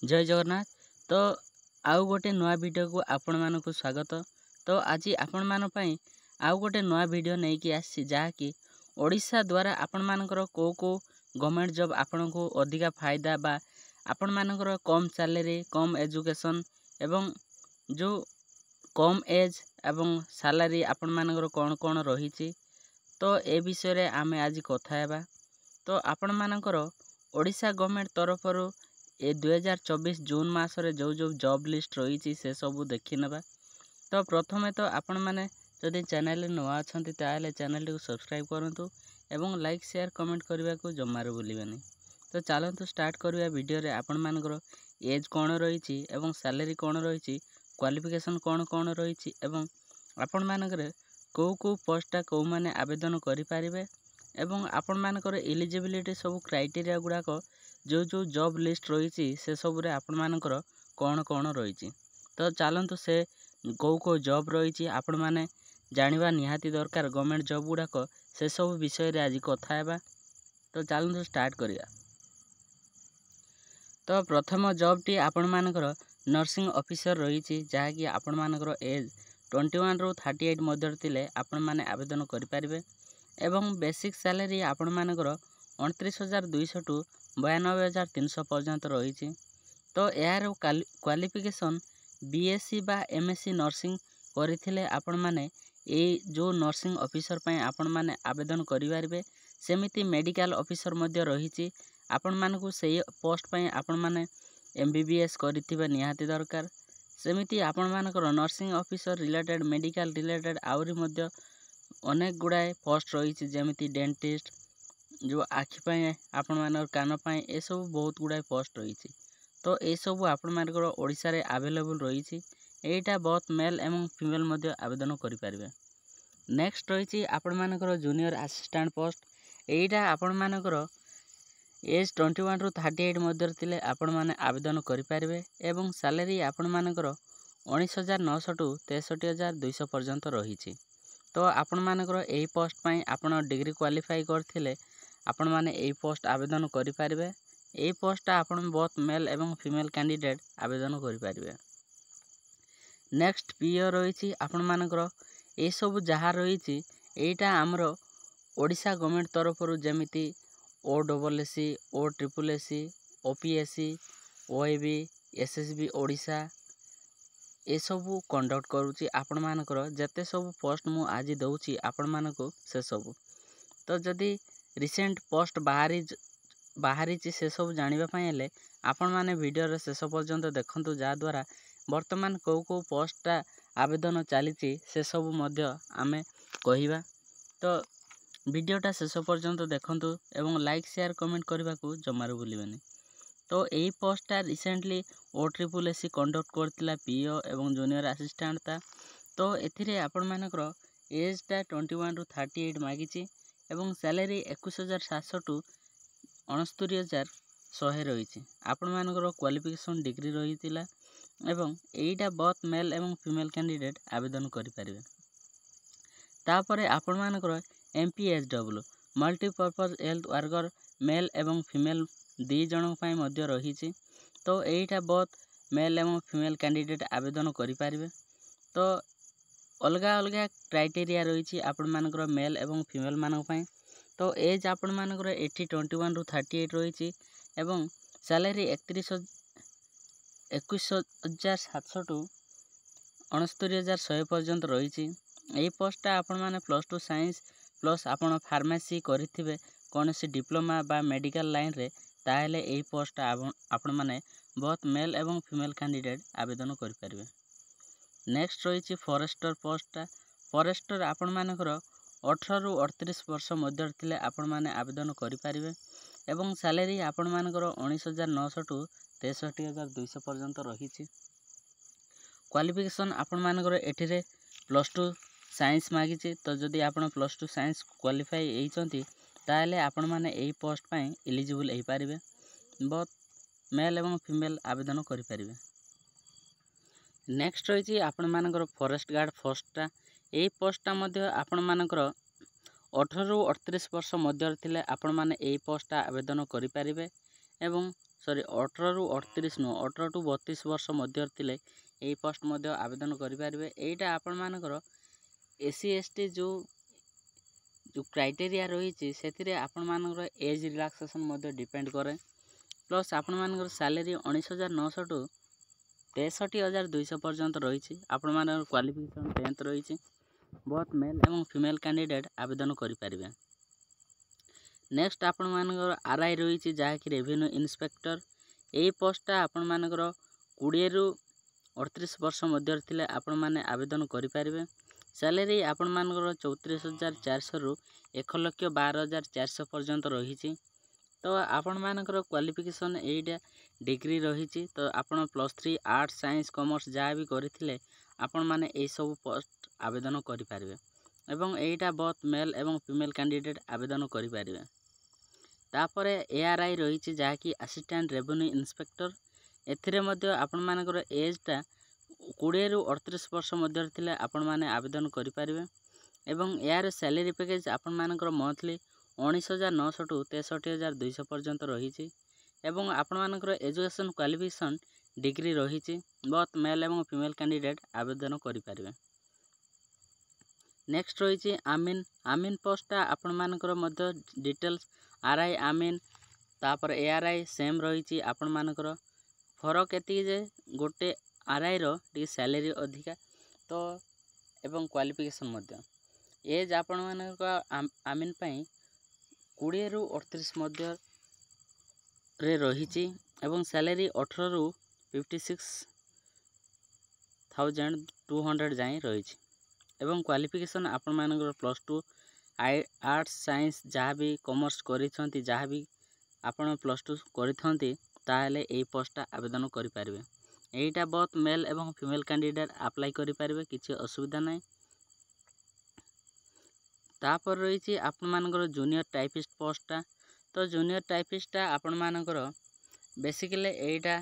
जय जगन्नाथ। तो आउ गोटे नुआ वीडियो को आपण मानक स्वागत। तो आज आपण मान पई आउ गोटे नुआ वीडियो नहीं कि आसी जहाँकि ओडिशा द्वारा आपण मानकर को गवर्नमेंट जॉब आपण को अधिका फायदा बा आपण मानकर कम सैलरी कम एजुकेशन एवं जो कम एज एवं सैलरी आपण मानकर कौन कौन रही तो ए विषय रे आमे आज कथा हेबा। तो आपण मानकर ओडिशा गवर्नमेंट तरफरु ए 2024 जून मासरे जो जो जॉब लिस्ट रही से सबू देखी नबा। तो प्रथमे तो आपण माने जदि चैनल नुआ अछंती ताले चैनल को सब्सक्राइब करंतु एवं लाइक शेयर कमेंट करबा को जमारो भूलिबेनी। तो चलंतु स्टार्ट करबा वीडियो रे आपण मानकर एज कोन रही एवं सैलरी कोन रही क्वालिफिकेशन कोन कोन रही एवं आपण मानकर को पोस्टा को माने आवेदन करि पारिबे एवं आपण मानकर एलिजिबिलिटी सब क्राइटेरिया गुड़ाक जो जो जॉब लिस्ट रही से सब रे आपण मानकर कौन कौन रही। तो चलतु से को जॉब रही आपण माने जानिबा निहाती दरकार गवर्नमेंट जॉब गुड़ाक से सब विषय रे आज कथा हेबा। तो चलतु स्टार्ट करिया। तो प्रथम जॉब टी आपण मानकर नर्सिंग ऑफिसर रही जहाँकि आपण मानकर एज 21 रु 38 मध्य थिले आपण माने आवेदन करि पारिबे एवं बेसिक सैलरी आपण मानकर 29,200 टू 92,300 पर्यंत रही। तो यार क्वालिफिकेशन बीएससी बा एमएससी नर्सिंग करथिले आपण माने ए जो नर्सिंग ऑफिसर पय आपण माने आवेदन करि पारिबे। सेमिति मेडिकल ऑफिसर मध्य रही आपण मानकु सेही पोस्ट पय आपण माने एमबीबीएस करथिबे निहाती दरकार। सेमिति आपण मानकर nursing officer related medical related आउरी मध्य अनेक गुड़ाए पोस्ट रही जमीती डेंटिस्ट जो आखि आपण मानकर कान पाए ए सब बहुत गुड़ाए पोस्ट रही। तो ये सब आपण मानकर ओडिशा रे अवेलेबल रही एटा बहुत मेल एवं फीमेल मध्य आवेदन करि पारिबे। नेक्स्ट रही आपण मानकर जूनियर असिस्टेंट पोस्ट एटा आपण मानकर एज 21 रु 38 मध्य थिले आपण माने आवेदन करि पारिबे एवं सैलरी आपण मानकर 19,900 टू 63,200 पर्यंत रही। तो आपण मानकर एही पोस्ट पय आपण डिग्री क्वालिफाई करथिले आपण माने एही पोस्ट आवेदन करि पारिबे। एही पोस्ट आपण बहुत मेल एवं फीमेल कैंडिडेट आवेदन करि पारिबे। नेक्स्ट पीओ रही आपण मानकर ए सब जहा रही एटा हमरो ओडिशा गवर्नमेंट तरफरु जेमिति ओडब्ल्यूएससी ओट्रिपलएससी ओपीएससी ओएबी एसएसबी ओडिशा ए सबू कंडक्ट करुच्ची आपण मानकर जते सब पोस्ट मु आज दउची आपण मानको से सब। तो जदि रिसेंट पोस्ट बाहरी से सब जानिबा पय हेले आपण माने वीडियो रे शेष पर्यंत देखंतु जा द्वारा वर्तमान को पोस्टा आवेदन चली से सब मध्य आमे कहिबा। तो वीडियोटा शेष पर्यंत देखंतु एवं लाइक शेयर कमेंट करबा को जमारो भूलिबेनी। तो यही पोस्टा रिसेंटली ओट्रिपलएससी कंडक्ट करथिला पीओ एवं जूनियर असिस्टेंट ता। तो एथिरे आपण मानकर एजटा 21 रु 38 मागिची एवं सैलरी 21,700 टू 69,100 रही। आपण मानकर क्वालिफिकेशन डिग्री रही एवं एटा बहुत मेल एवं फीमेल कैंडिडेट आवेदन करि पारिबे। तापरे आपण मानकर MPHW multipurpose health worker male एवं फीमेल दी जन पय मध्य रही। तो एटा बहुत मेल एवं फीमेल कैंडिडेट आवेदन करि पारिबे। तो अलगा अलगा क्राइटेरिया रही आपण मानकर मेल एवं फीमेल मानक पय। तो एज आपण मानकर 21 रु 38 रही एवं सैलरी 21,700 टू 69,100 पर्यंत रही। एही पोस्टा आपण माने +2 साइंस प्लस आपण फार्मेसी करथिबे कोनोसी डिप्लोमा बा मेडिकल लाइन रे ताहेले एही पोस्टा आपण माने बहुत मेल एवं फीमेल कैंडिडेट आवेदन करि पारिबे। नेक्स्ट रही फॉरेस्टर पोस्टा फॉरेस्टर आपण मानकर 18 रु 38 वर्ष मध्य थिले आपण माने आवेदन करि पारिबे एवं सैलरी आपण मानकर 19,900 टू 63,200 पर्यंत रही। क्वालिफिकेशन आपण मानकर एठिरे +2 साइंस मागिची। तो जदि आपण +2 साइंस क्वालिफाई एइचंती ताले आपण माने एही पोस्ट पय एलिजिबल एही पारिबे। बहुत मेल एवं फीमेल आवेदन करि पारिबे। नेक्स्ट रही आपण मानकर फॉरेस्ट गार्ड पोस्टा एही पोस्टा मध्य आपण मानकर 18 रु 38 वर्ष मध्य थिले आपण माने एही पोस्टा आवेदन करि पारिबे एवं ସରି 18 ରୁ 38 ନୁହଁ 18 ଟୁ 32 ବର୍ଷ ମଧ୍ୟରେ ଥିଲେ ଏହି ପୋଷ୍ଟ ମଧ୍ୟ ଆବେଦନ କରିପାରିବେ। ଏଇଟା ଆପଣମାନଙ୍କର SC ST ଯେଉଁ କ୍ରାଇଟେରିଆ ରହିଛି ସେଥିରେ ଆପଣମାନଙ୍କର ଏଜ୍ ରିଲାକ୍ସେସନ୍ ମଧ୍ୟ ଡିପେଣ୍ଡ କରେ। ପ୍ଲସ୍ ଆପଣମାନଙ୍କର ସାଲେରୀ 19,900 ଟୁ 63,200 ପର୍ଯ୍ୟନ୍ତ ରହିଛି। ଆପଣମାନଙ୍କର କ୍ୱାଲିଫିକେସନ୍ 10th ରହିଛି। ବୋଥ୍ ମେଲ୍ ଏବଂ ଫିମେଲ୍ କ୍ୟାଣ୍ଡିଡେଟ୍ ଆବେଦନ କରିପାରିବେ। ନେକ୍ସଟ ଆପଣମାନଙ୍କର RI ରହିଛି ଯାହାକି ରେଭିନ୍ୟୁ ଇନ୍ସପେକ୍ଟର। ଏହି ପୋଷ୍ଟଟା ଆପଣମାନଙ୍କର 20 ରୁ 38 ବର୍ଷ ମଧ୍ୟରେ ଥିଲେ ଆପଣମାନେ ଆବେଦନ କରିପାରିବେ। ସାଲେରୀ ଆପଣମାନଙ୍କର 34,400 ରୁ 1,12,400 ପର୍ଯ୍ୟନ୍ତ ରହିଛି। ତ ଆପଣମାନଙ୍କର କ୍ୱାଲିଫିକେସନ୍ ଏଇଟା ଡିଗ୍ରୀ ରହିଛି। ତ ଆପଣ +3 ଆର୍ଟ୍ସ ସାଇନ୍ସ କମର୍ସ ଯାହା ବି କରିଥିଲେ ଆପଣମାନେ ଏଇସବୁ ପୋଷ୍ଟ ଆବେଦନ କରିପାରିବେ ଏବଂ ଏଇଟା ବୋଥ୍ ମେଲ୍ ଏବଂ ଫିମେଲ୍ କ୍ୟାଣ୍ଡିଡେଟ୍ ଆବେଦନ କରିପାରିବେ। ତାପରେ ARI ରହିଛି ଯାହାକି ଆସିଷ୍ଟାଣ୍ଟ ରେଭିନ୍ୟୁ ଇନ୍ସପେକ୍ଟର। ଏଥିରେ ମଧ୍ୟ ଆପଣମାନଙ୍କର ଏଜ୍ଟା 20 ରୁ 38 ବର୍ଷ ମଧ୍ୟରେ ଥିଲେ ଆପଣମାନେ ଆବେଦନ କରିପାରିବେ ଏବଂ ଏହାର ସାଲେରୀ ପ୍ୟାକେଜ୍ ଆପଣମାନଙ୍କର ମନ୍ଥଲି 19,900 ଟୁ 63,200 ପର୍ଯ୍ୟନ୍ତ ରହିଛି ଏବଂ ଆପଣମାନଙ୍କର ଏଜୁକେସନ୍ କ୍ୱାଲିଫିକେସନ୍ ଡିଗ୍ରୀ ରହିଛି। ବୋଥ୍ ମେଲ୍ ଏବଂ ଫିମେଲ୍ କ୍ୟାଣ୍ଡିଡେଟ୍ ଆବେଦନ କରିପାରିବେ। ନେକ୍ସଟ ରହିଛି ଆମିନ୍ ପୋଷ୍ଟଟା ଆପଣମାନଙ୍କର ମଧ୍ୟ ଡିଟେଲ୍ସ RI ଆମିନ୍ ତାପରେ ARI ସେମ୍ ରହିଛି। ଆପଣମାନଙ୍କର ଫରକ ଏତିକି ଯେ ଗୋଟେ RIର ଟିକେ ସାଲେରୀ ଅଧିକା ତ ଏବଂ କ୍ୱାଲିଫିକେସନ୍ ମଧ୍ୟ। ଏଜ୍ ଆପଣମାନଙ୍କ ଆମିନ୍ ପାଇଁ 20 ରୁ 38 ମଧ୍ୟରେ ରହିଛି ଏବଂ ସାଲେରୀ 18 ରୁ 56,200 ଯାଏଁ ରହିଛି ଏବଂ କ୍ୱାଲିଫିକେସନ୍ ଆପଣମାନଙ୍କର +2 ଆର୍ଟ୍ସ ସାଇନ୍ସ ଯାହା ବି କମର୍ସ କରିଛନ୍ତି ଯାହା ବି ଆପଣ +2 କରିଥାନ୍ତି ତାହେଲେ ଏହି ପୋଷ୍ଟଟା ଆବେଦନ କରିପାରିବେ। ଏଇଟା ବୋଥ୍ ମେଲ୍ ଏବଂ ଫିମେଲ୍ କ୍ୟାଣ୍ଡିଡେଟ୍ ଆପ୍ଲାଏ କରିପାରିବେ, କିଛି ଅସୁବିଧା ନାହିଁ। ତାପରେ ରହିଛି ଆପଣମାନଙ୍କର ଜୁନିୟର ଟାଇପିଷ୍ଟ ପୋଷ୍ଟଟା। ତ ଜୁନିୟର ଟାଇପିଷ୍ଟଟା ଆପଣମାନଙ୍କର ବେସିକାଲି ଏଇଟା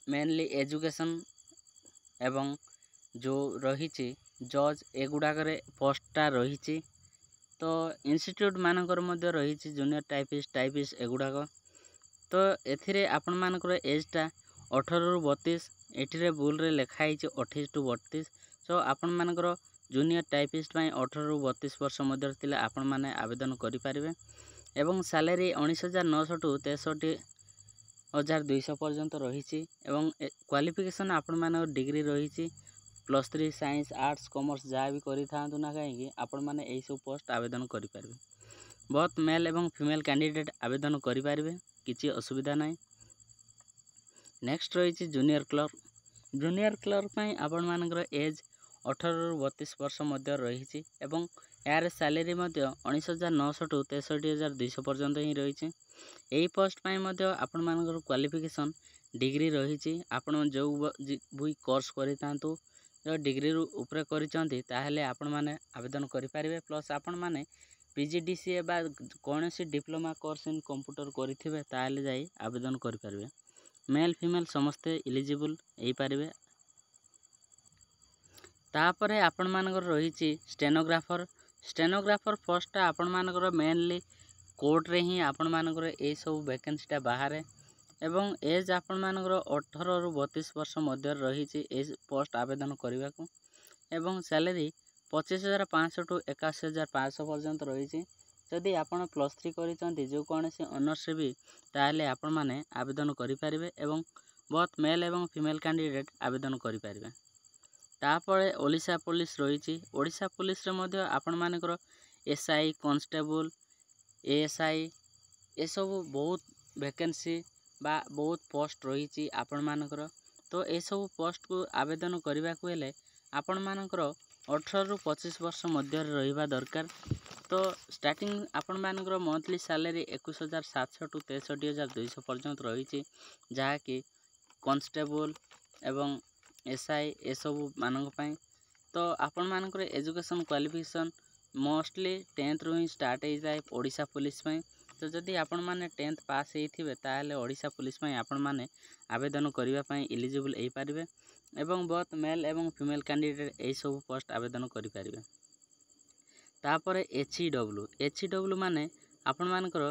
ମେନଲି ଏଜୁକେସନ୍ ଏବଂ ଯେଉଁ ରହିଛି ଜଜ୍ ଏଗୁଡ଼ାକରେ ପୋଷ୍ଟଟା ରହିଛି। ତ ଇନଷ୍ଟିଟ୍ୟୁଟ୍ ମାନଙ୍କର ମଧ୍ୟ ରହିଛି ଜୁନିୟର ଟାଇପିଷ୍ଟ ଏଗୁଡ଼ାକ। ତ ଏଥିରେ ଆପଣମାନଙ୍କର ଏଜ୍ଟା 18 ରୁ 32, ଏଠିରେ ଭୁଲରେ ଲେଖା ହେଇଛି 28 ଟୁ 32। ସୋ ଆପଣମାନଙ୍କର ଜୁନିୟର ଟାଇପିଷ୍ଟ ପାଇଁ 18 ରୁ 32 ବର୍ଷ ମଧ୍ୟରେ ଥିଲେ ଆପଣମାନେ ଆବେଦନ କରିପାରିବେ ଏବଂ ସାଲେରୀ 19,900 ଟୁ 63,200 ପର୍ଯ୍ୟନ୍ତ ରହିଛି ଏବଂ କ୍ୱାଲିଫିକେସନ୍ ଆପଣମାନଙ୍କର ଡିଗ୍ରୀ ରହିଛି +3 ସାଇନ୍ସ ଆର୍ଟ୍ସ କମର୍ସ ଯାହା ବି କରିଥାନ୍ତୁ ନା କାହିଁକି ଆପଣମାନେ ଏହିସବୁ ପୋଷ୍ଟ ଆବେଦନ କରିପାରିବେ। ବୋଥ୍ ମେଲ୍ ଏବଂ ଫିମେଲ୍ କ୍ୟାଣ୍ଡିଡେଟ୍ ଆବେଦନ କରିପାରିବେ, କିଛି ଅସୁବିଧା ନାହିଁ। ନେକ୍ସଟ ରହିଛି ଜୁନିୟର କ୍ଲର୍କ। ଜୁନିୟର କ୍ଲର୍କ ପାଇଁ ଆପଣମାନଙ୍କର ଏଜ୍ 18 ରୁ 32 ବର୍ଷ ମଧ୍ୟ ରହିଛି ଏବଂ ଏହାର ସାଲେରୀ ମଧ୍ୟ 19,900 ଟୁ 63,200 ପର୍ଯ୍ୟନ୍ତ ହିଁ ରହିଛି। ଏହି ପୋଷ୍ଟ ପାଇଁ ମଧ୍ୟ ଆପଣମାନଙ୍କର କ୍ୱାଲିଫିକେସନ୍ ଡିଗ୍ରୀ ରହିଛି। ଆପଣ ଯେଉଁ ବି କୋର୍ସ କରିଥାନ୍ତୁ ଯେଉଁ ଡିଗ୍ରୀରୁ ଉପରେ କରିଛନ୍ତି ତାହେଲେ ଆପଣମାନେ ଆବେଦନ କରିପାରିବେ। ପ୍ଲସ୍ ଆପଣମାନେ PGDCA ବା କୌଣସି ଡିପ୍ଲୋମା କୋର୍ସ ଇନ୍ କମ୍ପ୍ୟୁଟର କରିଥିବେ ତାହେଲେ ଯାଇ ଆବେଦନ କରିପାରିବେ। ମେଲ୍ ଫିମେଲ୍ ସମସ୍ତେ ଇଲିଜିବୁଲ୍ ହେଇପାରିବେ। ତାପରେ ଆପଣମାନଙ୍କର ରହିଛି ଷ୍ଟେନୋଗ୍ରାଫର ପୋଷ୍ଟଟା ଆପଣମାନଙ୍କର ମେନଲି କୋର୍ଟରେ ହିଁ ଆପଣମାନଙ୍କର ଏଇସବୁ ଭ୍ୟାକେନ୍ସିଟା ବାହାରେ ଏବଂ ଏଜ୍ ଆପଣମାନଙ୍କର 18 ରୁ 32 ବର୍ଷ ମଧ୍ୟରେ ରହିଛି ଏଇ ପୋଷ୍ଟ ଆବେଦନ କରିବାକୁ ଏବଂ ସାଲେରୀ 25,500 ଟୁ 81,500 ପର୍ଯ୍ୟନ୍ତ ରହିଛି। ଯଦି ଆପଣ +3 କରିଛନ୍ତି ଯେକୌଣସି ଅନର୍ସରେ ବି ତାହେଲେ ଆପଣମାନେ ଆବେଦନ କରିପାରିବେ ଏବଂ ବୋଥ୍ ମେଲ୍ ଏବଂ ଫିମେଲ୍ କ୍ୟାଣ୍ଡିଡେଟ୍ ଆବେଦନ କରିପାରିବେ। ତାପରେ ଓଡ଼ିଶା ପୋଲିସ ରହିଛି। ଓଡ଼ିଶା ପୋଲିସରେ ମଧ୍ୟ ଆପଣମାନଙ୍କର SI କନଷ୍ଟେବଲ୍ ASI ଏସବୁ ବହୁତ ଭ୍ୟାକେନ୍ସି ବା ବହୁତ ପୋଷ୍ଟ ରହିଛି ଆପଣମାନଙ୍କର। ତ ଏସବୁ ପୋଷ୍ଟକୁ ଆବେଦନ କରିବାକୁ ହେଲେ ଆପଣମାନଙ୍କର 18 ରୁ 25 ବର୍ଷ ମଧ୍ୟରେ ରହିବା ଦରକାର। ତ ଷ୍ଟାର୍ଟିଂ ଆପଣମାନଙ୍କର ମନ୍ଥଲି ସାଲେରୀ 21,700 ଟୁ 63,200 ପର୍ଯ୍ୟନ୍ତ ରହିଛି ଯାହାକି କନଷ୍ଟେବଲ୍ ଏବଂ SI ଏସବୁ ମାନଙ୍କ ପାଇଁ। ତ ଆପଣମାନଙ୍କର ଏଜୁକେସନ୍ କ୍ୱାଲିଫିକେସନ୍ ମୋଷ୍ଟଲି 10th ରୁ ହିଁ ଷ୍ଟାର୍ଟ ହେଇଥାଏ ଓଡ଼ିଶା ପୋଲିସ ପାଇଁ। ତ ଯଦି ଆପଣମାନେ 10th ପାସ୍ ହେଇଥିବେ ତାହେଲେ ଓଡ଼ିଶା ପୋଲିସ ପାଇଁ ଆପଣମାନେ ଆବେଦନ କରିବା ପାଇଁ ଇଲିଜିବୁଲ୍ ହେଇପାରିବେ ଏବଂ ବୋଥ୍ ମେଲ୍ ଏବଂ ଫିମେଲ୍ କ୍ୟାଣ୍ଡିଡେଟ୍ ଏହିସବୁ ପୋଷ୍ଟ ଆବେଦନ କରିପାରିବେ। ତାପରେ HEW ମାନେ ଆପଣମାନଙ୍କର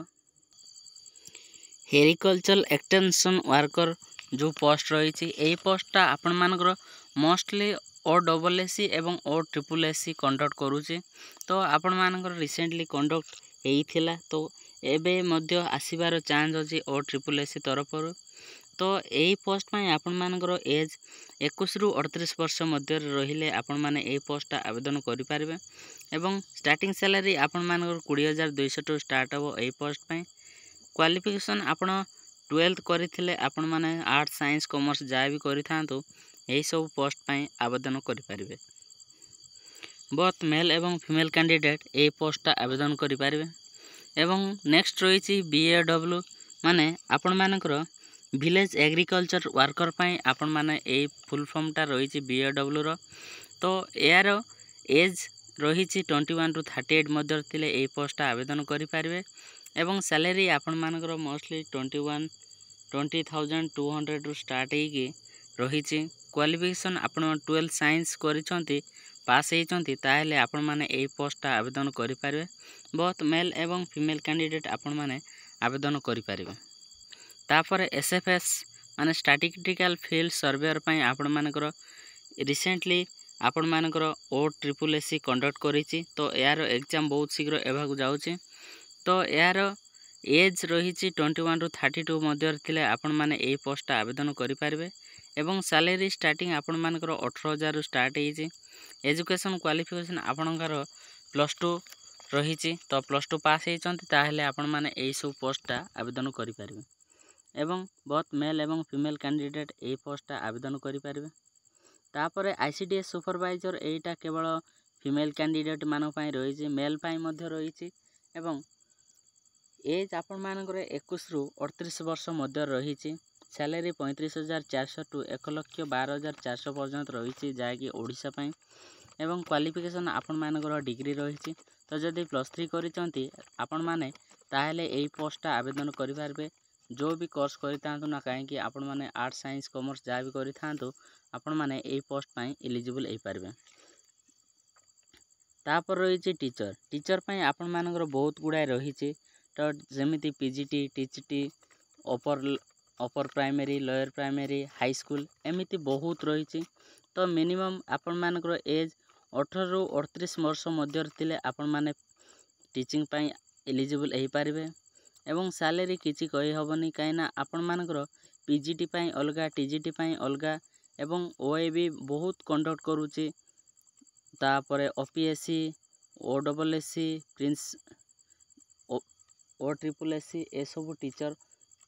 एग्रीकल्चर एक्सटेंशन वर्कर जो पोस्ट रही यही पोस्टा आपण मानकर मोस्टली OSSC एवं OSSC कंडक्ट करुचे। तो आपण मानकर रिसेंटली कंडक्ट होइथिला तो एबे मध्य आसीबार चांस अछि OSSC तरफ। तो यही पोस्ट में आपण मानकर एज 21 रु 38 वर्ष मध्य रहिले आपण माने एही पोस्टा आवेदन करि पारिबे एवं स्टार्टिंग सैलरी आपण मानकर 20,200 टू स्टार्ट हो एही पोस्ट में। क्वालिफिकेशन आपण 12th करथिले आपण माने आर्ट्स साइंस कॉमर्स जा भी करिथांतो एही सब पोस्ट में आवेदन करि पारिबे। बोथ मेल एवं फीमेल कैंडिडेट एही पोस्टा आवेदन करि पारिबे। एवं नेक्स्ट रही BAW माने आपण मानकर विलेज एग्रीकल्चर वर्कर पाई आपण माने ए फुल फॉर्मटा रही BAW रो। तो यार एज रही 21 टू 38 मध्य थिले ए पोस्टा आवेदन करि पारिबे एवं सैलरी आपण मानकर मोस्टली 20,200 रु स्टार्ट होगी रही। क्वालिफिकेशन आपण 12 साइंस करिसंती पास होइचंती ताहेले आपण माने ए पोस्टा आवेदन करि पारिबे। बोथ मेल एवं फीमेल कैंडिडेट आपण माने आवेदन करि पारिबे। तापर SFS माने स्टैटिस्टिकल फील्ड सर्वेयर पाई आपण मानकर रिसेंटली आपण मानकर OSSC कंडक्ट करिछि। तो यार एग्जाम बहुत शीघ्र एभागु जाउछि। तो यार एज रही 21 टू 32 मध्य थिले आपण माने एही पोस्टा आवेदन करि पारिबे एवं सैलरी स्टार्टिंग आपण मानकर 18,000 रु स्टार्ट होइछि। एजुकेशन क्वालिफिकेशन आपणकर +2 रही। तो +2 पास होइचंती ताहेले आपण माने एही सब पोस्टा आवेदन करि पारिबे एवं बोथ मेल एवं फीमेल कैंडिडेट एही पोस्टा आवेदन करि पारिबे। तापर ICDS सुपरवाइजर एटा केवल फीमेल कैंडिडेट मान पई रही, मेल पई मध्य रही एवं एज आपण मानकर 21 रु 38 वर्ष मध्य रही। सैलरी 35,400 टू 1,12,400 पर्यंत रही जहाँकि ओडिशा पई एवं क्वालिफिकेशन आपण मानकर डिग्री रही। तो जदि +3 करिसंती आपण माने ताहेले एही पोस्टा आवेदन करि पारबे। जो भी कोर्स करिथांतु ना कहीं आपण माने आर्ट्स साइंस कॉमर्स जा भी करिथांतु आपण माने एही पोस्ट पई एलिजिबल होई पारबे। तापर रही टीचर पई आपण मानकर बहुत गुड़ाए रही। तो जेमिति PGT TGT upper primary lower primary high school एमिति बहुत रही। तो मिनिमम आपण मानकर एज 18 रु 38 वर्ष मध्य थिले आपण माने टीचिंग पई एलिजिबल होई पारिबे एवं सैलरी किछि कहि हबनी काइना आपण मानकर PGT पई अलगा TGT पई अलगा एवं OAB बहुत कंडक्ट करूची। तापरे OPSC OSSC प्रिंस OSSC ए सब टीचर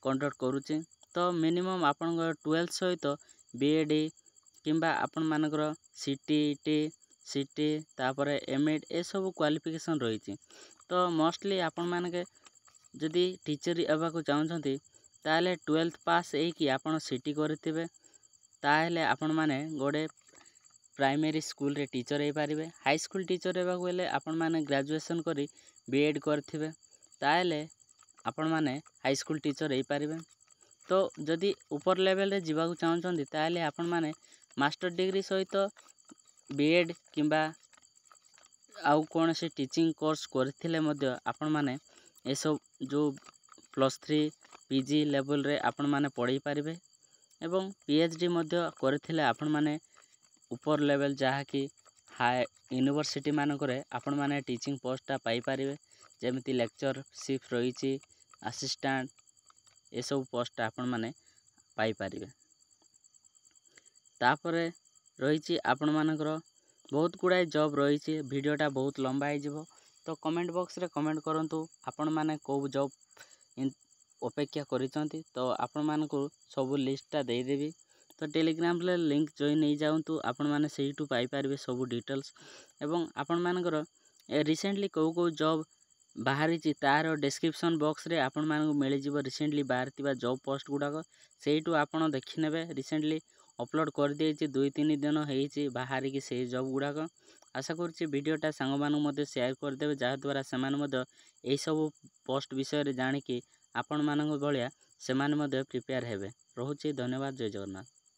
कंडक्ट करूची। तो मिनिमम आपण 12 सहित BEd किंबा आपण मानकर CTET CT तापरे MEd ए सब क्वालिफिकेशन रही। तो मोस्टली आपण मानके जदि टीचर एबा को चाहउछंती ताले 12th पास ए कि आपण CT करथिबे ताहेले आपण माने गोडे प्राइमरी स्कूल रे टीचर हे पारिबे। हाई स्कूल टीचर एबा को आपण माने ग्रेजुएशन करी BEd करथिबे ताहेले आपण माने हाई स्कूल टीचर हे पारिबे। तो जदि ऊपर लेवल रे जीवा को चाहउछंती ताहेले आपण माने मास्टर डिग्री सहित BEd किंबा आउ कौन से टीचिंग कोर्स करथिले मध्य आपण माने ए सब जो +3 PG लेवल रे आपण माने पढ़ी पारिबे एवं PhD मध्य करथिले आपण माने ऊपर लेवल जहा कि हाई यूनिवर्सिटी मानकरे आपण माने टीचिंग पोस्टा पाई पारिबे जेमिति लेक्चरशिप रही असिस्टेंट ए सब पोस्ट आपण माने पाई पारिबे। तापरे रही आपण मानकर बहुत गुड़ाए जॉब रही। वीडियोटा बहुत लंबा हो तो कमेंट बॉक्स रे कमेंट करंतु आपण माने को जॉब अपेक्षा करिसंती तो आपण मानकु सब लिस्टटा दे देबी। तो टेलीग्राम रे लिंक जॉइन नहीं जाऊँ आपण माने सेहिटु पाई पारिबे सब डिटेल्स एवं आपण मानकर रिसेंटली को जॉब बाहरी तार डिस्क्रिप्शन बॉक्स रे आपण मानकु मिल जिवो रिसेंटली बाहर जॉब पोस्ट गुड़ाक सेहिटु आपण देखि नेबे। रिसेंटली अपलोड कर दिए 2-3 दिन होइछि बाहर की से जॉब गुड़ाक। आशा करुच्ची वीडियोटा सांग मानू मध्य शेयर करदेवे जहाँद्वारा सेमाने मध्य एही सब पोस्ट विषय जानिकी आपण मानक भलिया सेमाने मध्य प्रिपेयर हेबे। रहुछि धन्यवाद। जय जगन्नाथ।